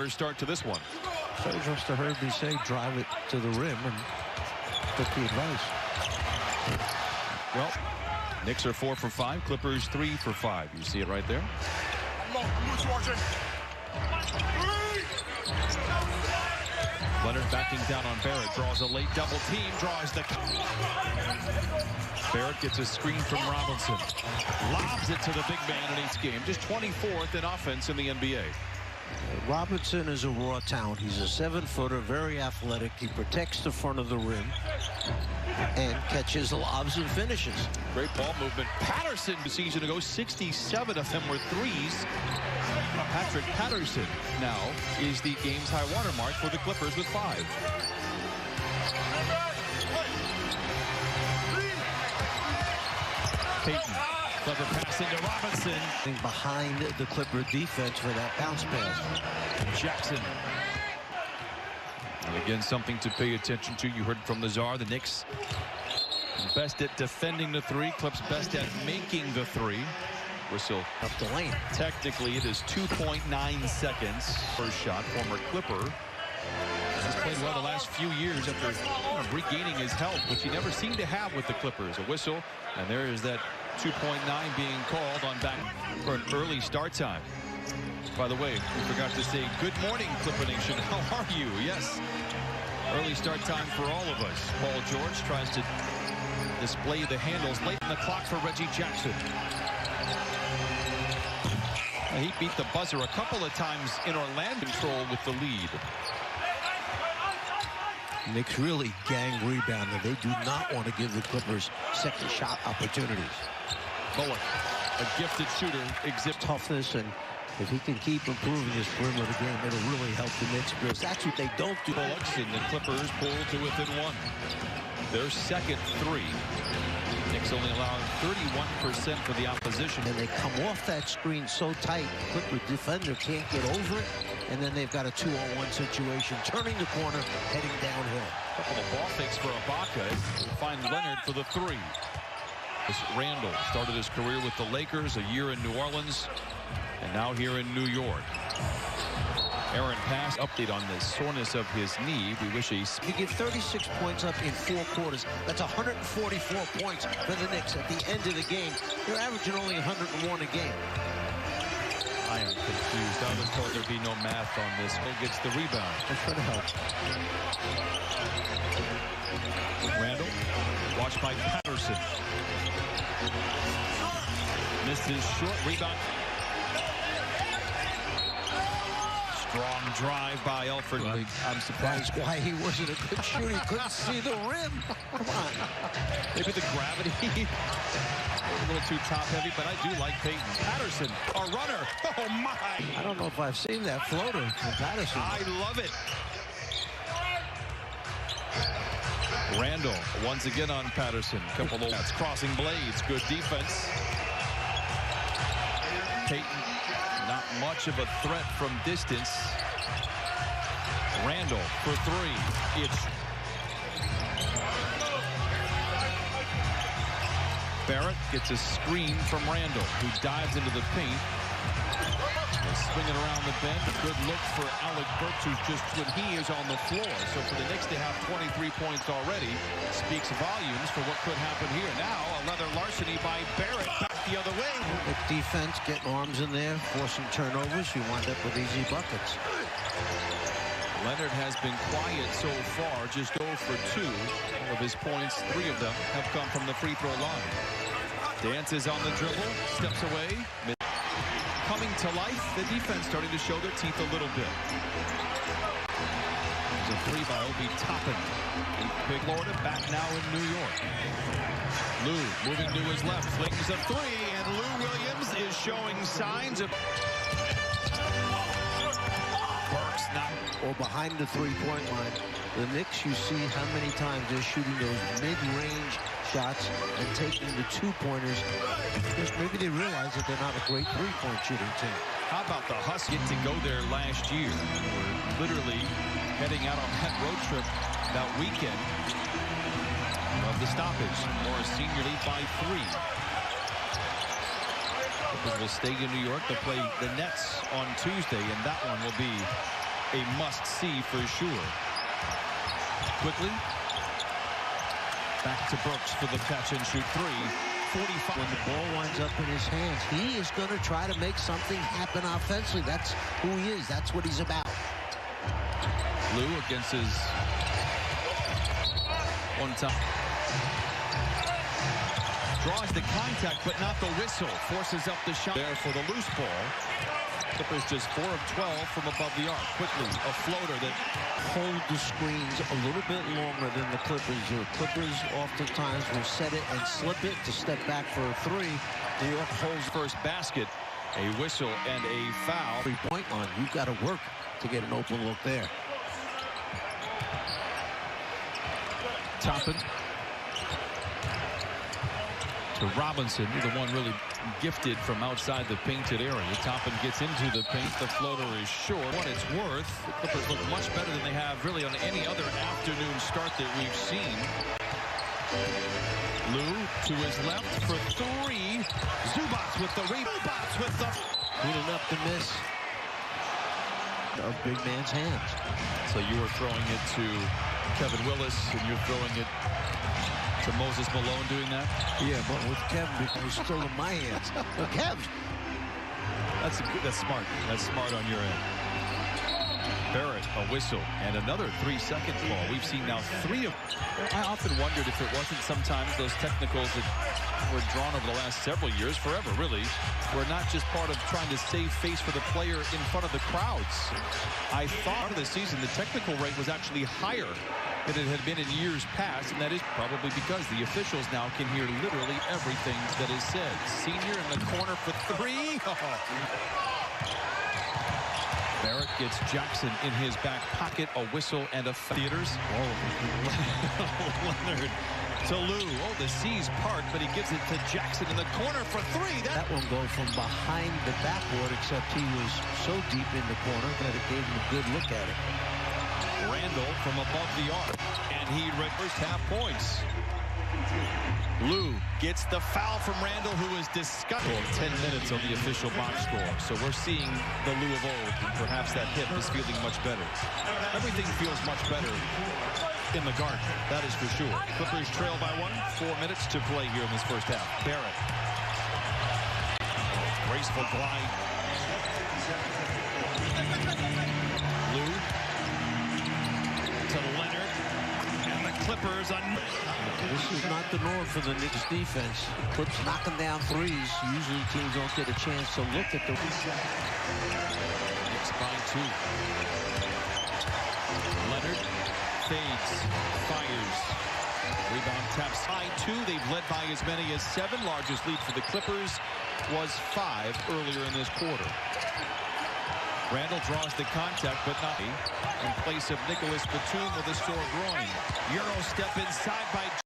Start to this one. So you just heard me say drive it to the rim and took the advice. Well, Knicks are 4 for 5, Clippers 3 for 5. You see it right there. Leonard backing down on Barrett, draws a late double team, draws the... Barrett gets a screen from Robinson, lobs it to the big man in each game, just 24th in offense in the NBA. Robinson is a raw talent. He's a 7-footer, very athletic. He protects the front of the rim and catches lobs and finishes. Great ball movement. Patterson the season ago, 67 of them were threes. Patrick Patterson now is the game's high water mark for the Clippers with 5. Payton, clever pass into Robinson. Behind the Clipper defense for that bounce pass. Jackson. And again, something to pay attention to. You heard from the Czar, the Knicks best at defending the three, Clips best at making the three. Whistle up the lane. Technically, it is 2.9 seconds. First shot, former Clipper. He's played well the last few years after regaining his health, which he never seemed to have with the Clippers. A whistle, and there is that 2.9 being called on back for an early start time. By the way, we forgot to say good morning, Clipper Nation. How are you? Yes. Early start time for all of us. Paul George tries to display the handles late in the clock for Reggie Jackson. He beat the buzzer a couple of times in Orlando. Control with the lead. Knicks really gang rebounded. They do not want to give the Clippers second shot opportunities. Bullock, a gifted shooter, exhibits toughness, and if he can keep improving his perimeter game, it'll really help the Knicks, because that's what they don't do. Bullocks, and the Clippers pull to within 1. Their second 3. Knicks only allowing 31% for the opposition. And they come off that screen so tight, the Clipper defender can't get over it, and then they've got a 2-on-1 situation, turning the corner, heading downhill. A couple of ball fakes for Ibaka. Find Leonard for the 3. Randall started his career with the Lakers, a year in New Orleans, and now here in New York. Aaron pass update on the soreness of his knee. We wish he give 36 points up in 4 quarters. That's 144 points for the Knicks at the end of the game. They're averaging only 101 a game. I am confused. I was told there'd be no math on this. Who gets the rebound? That's going to help. Randall, watched by Patterson. Misses short rebound. Strong drive by Elford. Well, I'm surprised. That's why he wasn't a good shooter. He couldn't see the rim. Come on. Maybe the gravity. A little too top heavy, but I do like Payton. Patterson, a runner. Oh my! I don't know if I've seen that floater from Patterson. I love it. Randall once again on Patterson. Couple of that's crossing blades. Good defense. Payton, not much of a threat from distance. Randall for 3. It's Barrett gets a screen from Randall, who dives into the paint. Swing it around the bend. A good look for Alec Burks, who's just when he is on the floor. So for the Knicks to have 23 points already speaks volumes for what could happen here. Now a leather larceny by Barrett back the other way. With defense, getting arms in there, forcing turnovers, you wind up with easy buckets. Leonard has been quiet so far, just 0 for 2 of his points. 3 of them have come from the free throw line. Dances on the dribble, steps away. Coming to life, the defense starting to show their teeth a little bit. There's a 3 by Obi Toppin in Big Florida, back now in New York. Lou moving to his left, flings a 3, and Lou Williams is showing signs of... Burks not... Or behind the three-point line. The Knicks, you see how many times they're shooting those mid-range shots and taking the 2-pointers, because maybe they realize that they're not a great 3-point shooting team. How about the Huskies to go there last year? We're literally heading out on that road trip that weekend of the stoppage. Morris Senior lead by 3. Clippers will stay in New York to play the Nets on Tuesday, and that one will be a must-see for sure. Quickly. Back to Burks for the catch-and-shoot three. 45. When the ball winds up in his hands, he is going to try to make something happen offensively. That's who he is. That's what he's about. Lou against his one time. Draws the contact, but not the whistle. Forces up the shot there for the loose ball. Clippers just 4 of 12 from above the arc. Quickly, a floater that hold the screens a little bit longer than the Clippers do. Clippers oftentimes will set it and slip it to step back for a three. New York holds first basket. A whistle and a foul. Three-point line. You've got to work to get an open look there. Toppin to Robinson, the one really gifted from outside the painted area. Toppin gets into the paint. The floater is short. What it's worth, the Clippers look much better than they have really on any other afternoon start that we've seen. Lou to his left for three. Zubats with the rebound. Zubats with the good enough to miss a big man's hands. So you were throwing it to Kevin Willis, and you're throwing it to Moses Malone doing that? Yeah, but with Kevin, because it's still in my hands. But Kevin. That's smart. That's smart on your end. Barrett, a whistle, and another 3-second call. We've seen now 3 of. I often wondered if it wasn't sometimes those technicals that were drawn over the last several years, forever really, were not just part of trying to save face for the player in front of the crowds. I thought of the season the technical rate was actually higher than it had been in years past, and that is probably because the officials now can hear literally everything that is said. Senior in the corner for 3. Barrett gets Jackson in his back pocket, a whistle and a theaters. Leonard to Lou. Oh, the C's part, but he gives it to Jackson in the corner for 3. That one goes from behind the backboard, except he was so deep in the corner that it gave him a good look at it. Randall from above the arc, and he first half points. Lou gets the foul from Randall, who is disgusting. 10 minutes on the official box score. So we're seeing the Lou of old, and perhaps that hip is feeling much better. Everything feels much better in the Garden, that is for sure. Clippers trail by 1, 4 minutes to play here in this first half. Barrett. Graceful glide. Lou to Leonard, and the Clippers on. This is not the norm for the Knicks defense. Clips knocking down threes. Usually teams don't get a chance to look at the. Knicks by 2. Leonard fades, fires. Rebound taps by 2. They've led by as many as 7. Largest lead for the Clippers was 5 earlier in this quarter. Randall draws the contact, but not in place of Nicholas Batum with a sore groin. Euro step inside by